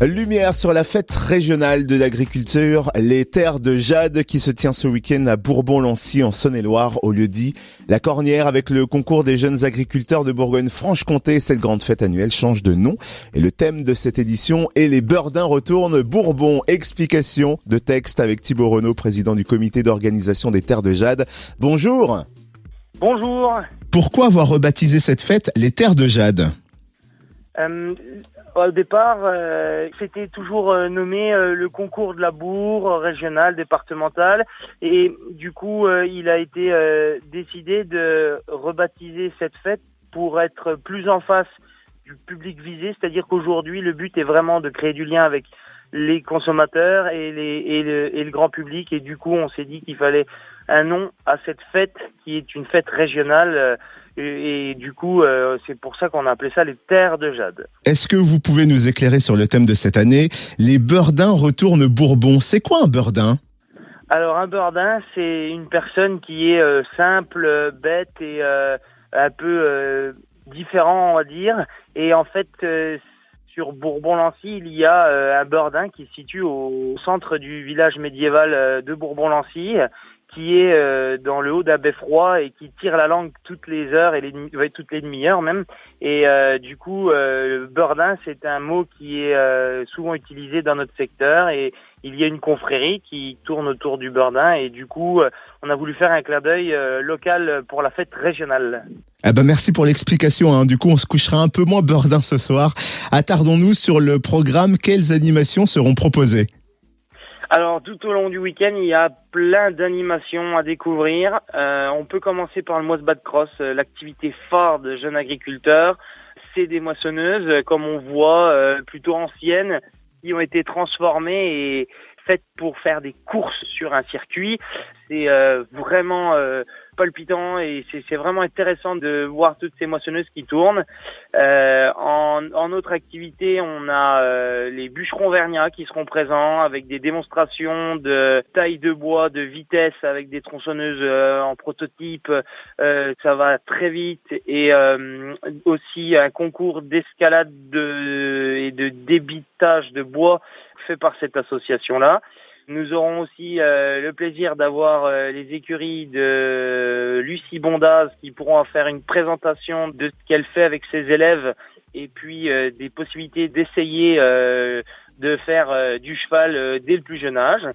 Lumière sur la fête régionale de l'agriculture, les terres de Jade qui se tient ce week-end à Bourbon-Lancy en Saône-et-Loire au lieu-dit La Cornière avec le concours des jeunes agriculteurs de Bourgogne-Franche-Comté. Cette grande fête annuelle change de nom et le thème de cette édition est les Beurdins retournent Bourbon. Explication de texte avec Thibaut Renaud, président du comité d'organisation des terres de Jade. Bonjour. Bonjour. Pourquoi avoir rebaptisé cette fête les terres de Jade ? Au départ, c'était toujours nommé le concours de la bourre régional, départemental, et du coup, il a été décidé de rebaptiser cette fête pour être plus en face du public visé, c'est-à-dire qu'aujourd'hui, le but est vraiment de créer du lien avec les consommateurs et le grand public, et du coup, on s'est dit qu'il fallait un nom à cette fête qui est une fête régionale. Et du coup, c'est pour ça qu'on a appelé ça les terres de Jade. Est-ce que vous pouvez nous éclairer sur le thème de cette année ? Les Beurdins retournent Bourbon. C'est quoi un Beurdin ? Alors un Beurdin, c'est une personne qui est simple, bête et un peu différent, on va dire. Et en fait, sur Bourbon-Lancy, il y a un Beurdin qui se situe au centre du village médiéval de Bourbon-Lancy, qui est dans le haut d'un beffroi et qui tire la langue toutes les heures et toutes les demi-heures même. Et du coup, Beurdin, c'est un mot qui est souvent utilisé dans notre secteur, et il y a une confrérie qui tourne autour du Beurdin, et du coup, on a voulu faire un clin d'œil local pour la fête régionale. Merci pour l'explication. Du coup, on se couchera un peu moins Beurdin ce soir. Attardons-nous sur le programme. Quelles animations seront proposées ? Alors, tout au long du week-end, il y a plein d'animations à découvrir. On peut commencer par le Moissbat de Cross, l'activité phare de jeunes agriculteurs. C'est des moissonneuses, comme on voit, plutôt anciennes, qui ont été transformées et faites pour faire des courses sur un circuit. C'est vraiment palpitant, et c'est vraiment intéressant de voir toutes ces moissonneuses qui tournent. En autre activité, on a les bûcherons vergnats qui seront présents avec des démonstrations de taille de bois, de vitesse avec des tronçonneuses en prototype. Ça va très vite, et aussi un concours d'escalade et de débitage de bois fait par cette association-là. Nous aurons aussi le plaisir d'avoir les écuries de Lucie Bondaz qui pourront faire une présentation de ce qu'elle fait avec ses élèves, et puis des possibilités d'essayer de faire du cheval dès le plus jeune âge.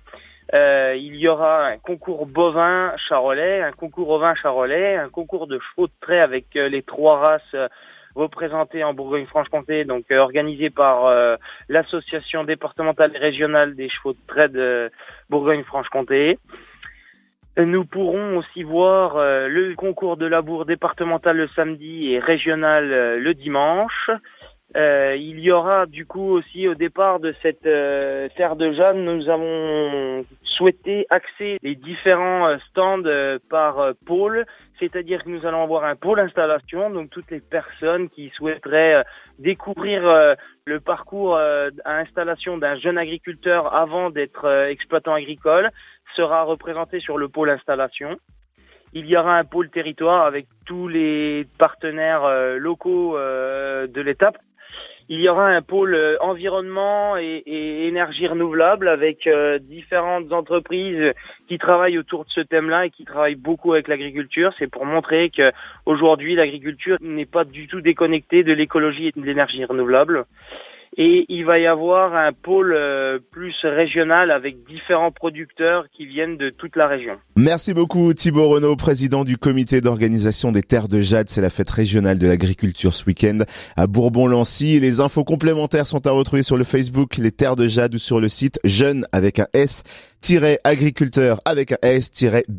Il y aura un concours bovin charolais, un concours ovin charolais, un concours de chevaux de trait avec les trois races représentées en Bourgogne-Franche-Comté, donc organisé par l'association départementale et régionale des chevaux de trait de Bourgogne-Franche-Comté. Nous pourrons aussi voir le concours de labour départemental le samedi et régional le dimanche. Il y aura du coup aussi, au départ de cette terre de Jade, nous avons souhaité axer les différents stands par pôle, c'est-à-dire que nous allons avoir un pôle installation, donc toutes les personnes qui souhaiteraient découvrir le parcours à installation d'un jeune agriculteur avant d'être exploitant agricole sera représenté sur le pôle installation. Il y aura un pôle territoire avec tous les partenaires locaux de l'étape. Il y aura un pôle environnement et énergie renouvelable avec différentes entreprises qui travaillent autour de ce thème-là et qui travaillent beaucoup avec l'agriculture. C'est pour montrer que aujourd'hui l'agriculture n'est pas du tout déconnectée de l'écologie et de l'énergie renouvelable. Et il va y avoir un pôle plus régional avec différents producteurs qui viennent de toute la région. Merci beaucoup Thibaut Renaud, président du comité d'organisation des terres de Jade. C'est la fête régionale de l'agriculture ce week-end à Bourbon-Lancy. Les infos complémentaires sont à retrouver sur le Facebook Les Terres de Jade ou sur le site jeune avec un S-agriculteur avec un S-bfc.fr.